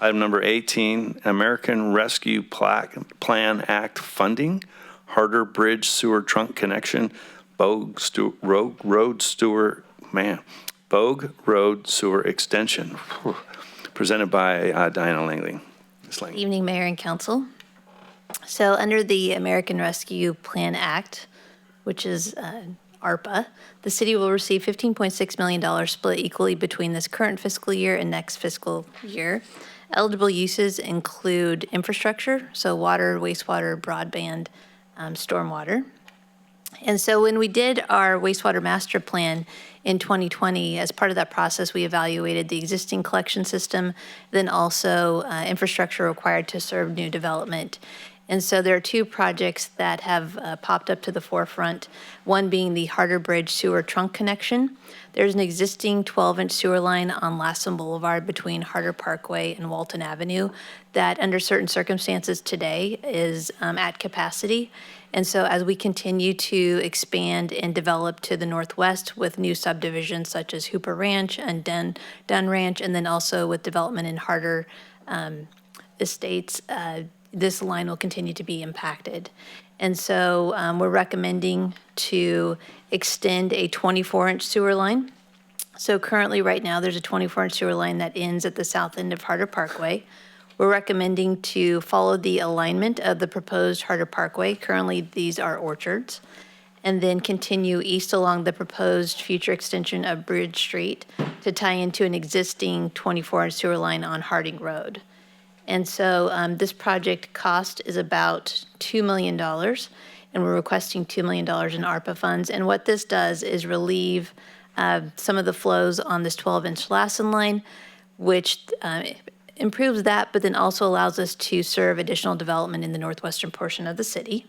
Item number 18, American Rescue Plan Act funding, Harter-Bridge sewer trunk connection, Bogue Road sewer extension. Whew. Presented by Diana Langley. Ms. Langley. Good evening, Mayor and Council. So under the American Rescue Plan Act, which is ARPA, the city will receive $15.6 million split equally between this current fiscal year and next fiscal year. Eligible uses include infrastructure, so water, wastewater, broadband, stormwater. And so when we did our wastewater master plan in 2020, as part of that process, we evaluated the existing collection system, then also infrastructure required to serve new development. And so there are two projects that have popped up to the forefront, one being the Harter-Bridge sewer trunk connection. There's an existing 12-inch sewer line on Lassen Boulevard between Harter Parkway and Walton Avenue that under certain circumstances today is at capacity. And so as we continue to expand and develop to the northwest with new subdivisions such as Hooper Ranch and Dunn Ranch, and then also with development in Harter Estates, this line will continue to be impacted. And so we're recommending to extend a 24-inch sewer line. So currently right now there's a 24-inch sewer line that ends at the south end of Harter Parkway. We're recommending to follow the alignment of the proposed Harter Parkway. Currently these are orchards. And then continue east along the proposed future extension of Bridge Street to tie into an existing 24-inch sewer line on Harding Road. And so this project cost is about $2 million, and we're requesting $2 million in ARPA funds. And what this does is relieve some of the flows on this 12-inch Lassen line, which improves that, but then also allows us to serve additional development in the northwestern portion of the city.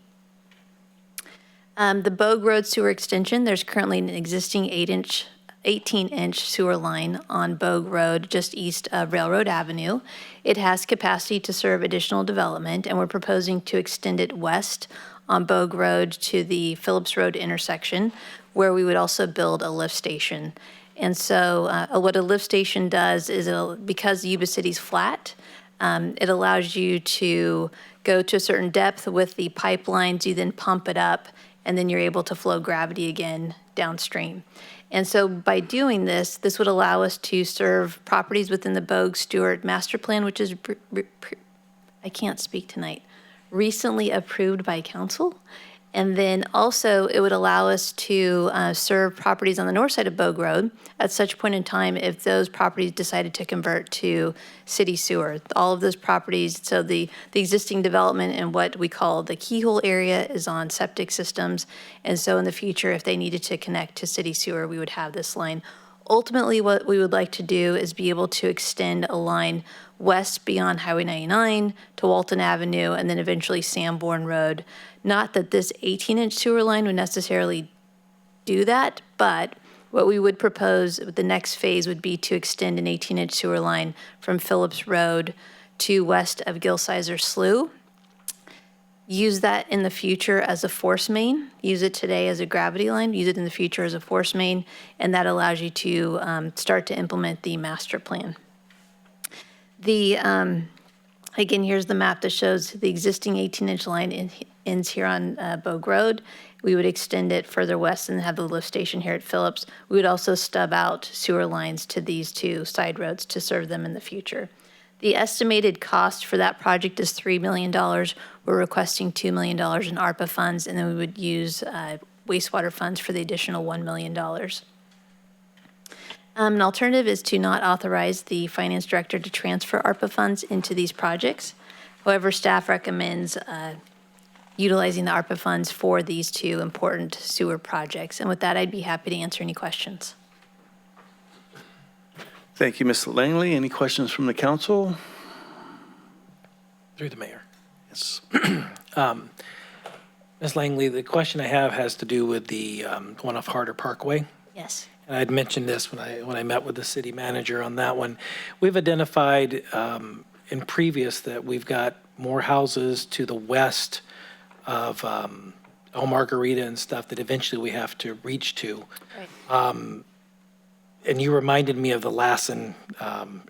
The Bogue Road sewer extension, there's currently an existing 18-inch sewer line on Bogue Road just east of Railroad Avenue. It has capacity to serve additional development, and we're proposing to extend it west on Bogue Road to the Phillips Road intersection, where we would also build a lift station. And so what a lift station does is, because Yuba City's flat, it allows you to go to a certain depth with the pipelines, you then pump it up, and then you're able to flow gravity again downstream. And so by doing this, this would allow us to serve properties within the Bogue Stewart Master Plan, which is, I can't speak tonight, recently approved by council. And then also it would allow us to serve properties on the north side of Bogue Road at such point in time if those properties decided to convert to city sewer. All of those properties, so the existing development in what we call the keyhole area is on septic systems. And so in the future, if they needed to connect to city sewer, we would have this line. Ultimately, what we would like to do is be able to extend a line west beyond Highway 99 to Walton Avenue and then eventually Sanborn Road. Not that this 18-inch sewer line would necessarily do that, but what we would propose, the next phase would be to extend an 18-inch sewer line from Phillips Road to west of Gilsizer Slough. Use that in the future as a force main. Use it today as a gravity line. Use it in the future as a force main, and that allows you to start to implement the master plan. Again, here's the map that shows the existing 18-inch line ends here on Bogue Road. We would extend it further west and have the lift station here at Phillips. We would also stub out sewer lines to these two side roads to serve them in the future. The estimated cost for that project is $3 million. We're requesting $2 million in ARPA funds, and then we would use wastewater funds for the additional $1 million. An alternative is to not authorize the finance director to transfer ARPA funds into these projects. However, staff recommends utilizing the ARPA funds for these two important sewer projects. And with that, I'd be happy to answer any questions. Thank you, Ms. Langley. Any questions from the council? Through the mayor. Yes. Ms. Langley, the question I have has to do with the one off Harter Parkway. Yes. And I'd mentioned this when I met with the city manager on that one. We've identified in previous that we've got more houses to the west of El Margarita and stuff that eventually we have to reach to. Right. and you reminded me of the Lassen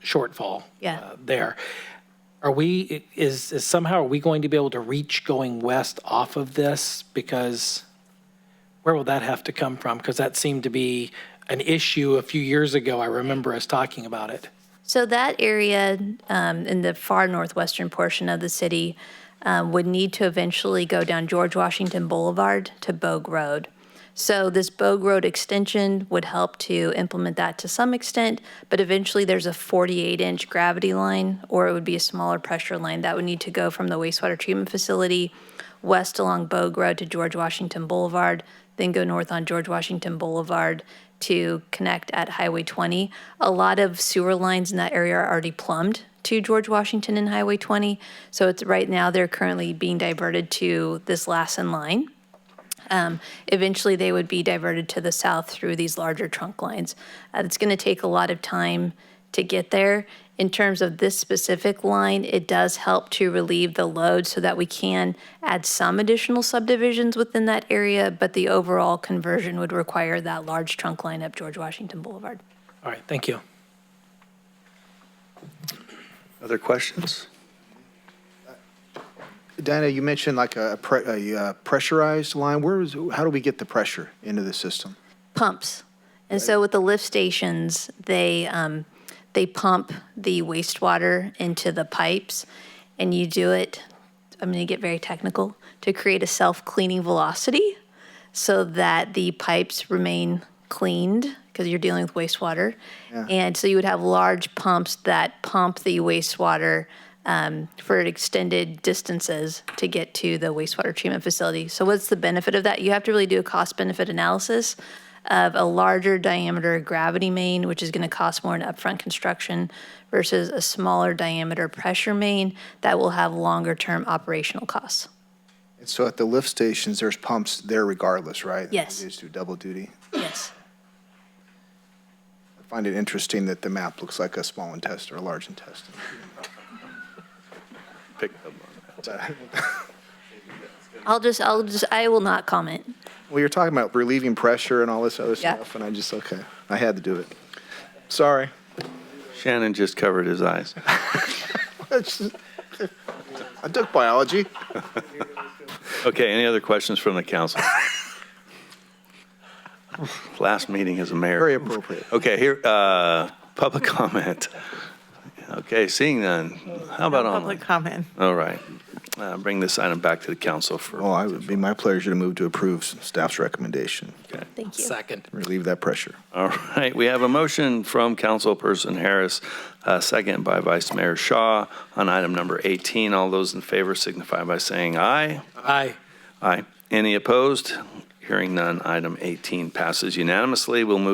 shortfall Yeah. there. Are we, is somehow, are we going to be able to reach going west off of this? Because where will that have to come from? Because that seemed to be an issue a few years ago. I remember us talking about it. So that area in the far northwestern portion of the city would need to eventually go down George Washington Boulevard to Bogue Road. So this Bogue Road extension would help to implement that to some extent, but eventually there's a 48-inch gravity line, or it would be a smaller pressure line that would need to go from the wastewater treatment facility west along Bogue Road to George Washington Boulevard, then go north on George Washington Boulevard to connect at Highway 20. A lot of sewer lines in that area are already plumbed to George Washington and Highway 20. So it's right now they're currently being diverted to this Lassen line. Eventually they would be diverted to the south through these larger trunk lines. It's going to take a lot of time to get there. In terms of this specific line, it does help to relieve the load so that we can add some additional subdivisions within that area, but the overall conversion would require that large trunk line up George Washington Boulevard. All right, thank you. Other questions? Diana, you mentioned like a pressurized line. How do we get the pressure into the system? Pumps. And so with the lift stations, they pump the wastewater into the pipes, and you do it, I'm going to get very technical, to create a self-cleaning velocity so that the pipes remain cleaned because you're dealing with wastewater. Yeah. And so you would have large pumps that pump the wastewater for extended distances to get to the wastewater treatment facility. So what's the benefit of that? You have to really do a cost-benefit analysis of a larger diameter gravity main, which is going to cost more in upfront construction, versus a smaller diameter pressure main that will have longer-term operational costs. And so at the lift stations, there's pumps there regardless, right? Yes. They just do double duty. Yes. I find it interesting that the map looks like a small intestine or a large intestine. Pick up on that. I will not comment. Well, you're talking about relieving pressure and all this other Yeah. stuff, and I had to do it. Sorry. Shannon just covered his eyes. I took biology. Okay, any other questions from the council? Last meeting as a mayor. Very appropriate. Okay, here, public comment. Okay, seeing none. How about online? Public comment. All right. Bring this item back to the council for. Well, it would be my pleasure to move to approve staff's recommendation. Okay. Thank you. Second. Relieve that pressure. All right, we have a motion from Councilperson Harris, second by Vice Mayor Shaw on item number 18. All those in favor signify by saying aye. Aye. Aye. Any opposed? Hearing none, item 18 passes unanimously. We'll move